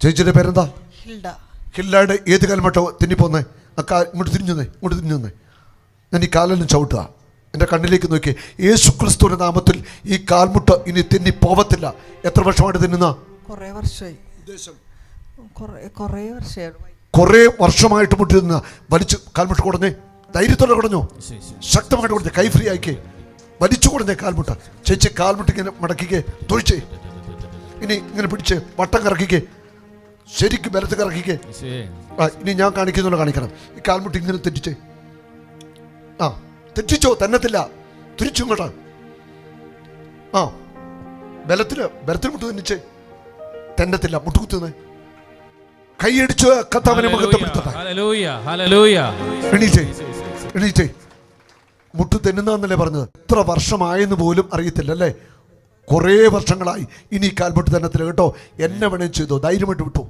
ചേച്ചിയുടെ പേരെന്താ? ഹിൽഡയുടെ ഏത് കാൽമുട്ടോ തെന്നിപ്പോന്നേ? ഇങ്ങോട്ട് തിരിഞ്ഞു ഞാൻ ഈ കാലെല്ലാം ചവിട്ടുക. എൻ്റെ കണ്ണിലേക്ക് നോക്കി. യേശു ക്രിസ്തുവിന്റെ നാമത്തിൽ ഈ കാൽമുട്ട് ഇനി തെന്നി പോവത്തില്ല. എത്ര വർഷമായിട്ട് തിന്നുന്ന? കുറേ വർഷമായിട്ട് മുട്ടി തിന്ന. വലിച്ചു കാൽമുട്ട് കുടഞ്ഞേ, ധൈര്യത്തോടെ കുടഞ്ഞോ, ശക്തമായിട്ട് കുടഞ്ഞേ, കൈ ഫ്രീ ആയിക്കേ, വലിച്ചു കുടഞ്ഞേ കാൽമുട്ട. ചേച്ചി കാൽമുട്ട് ഇങ്ങനെ മടക്കിക്കേ, തൊഴിച്ചേ, ഇനി ഇങ്ങനെ പിടിച്ച് വട്ടം കറക്കിക്കേ, ശരിക്കും ബലത്ത് കറക്കിക്കേ. ഇനി ഞാൻ കാണിക്കുന്നുള്ള കാണിക്കണം. ഈ കാൽമുട്ട് ഇങ്ങനെ തെറ്റിച്ചേ. തെറ്റിച്ചോ, തന്നത്തില്ല, തിരിച്ചു ഇങ്ങോട്ടാ. ബലത്തിൽ മുട്ട് തെന്നിച്ചേ, തന്നത്തില്ല, മുട്ടുകുത്തുന്നേ. കൈയടിച്ച് കർത്താവിനെ മഹത്വപ്പെടുത്തട്ടെ. എണീറ്റേ. മുട്ടു തെന്നുന്നല്ലേ പറഞ്ഞത്? എത്ര വർഷമായെന്ന് പോലും അറിയത്തില്ല അല്ലേ? കുറേ വർഷങ്ങളായി. ഇനി കാൽമുട്ട് തന്നത്തില്ല കേട്ടോ. എന്നെ വേണേം ചെയ്തോ, ധൈര്യമായിട്ട് വിട്ടു.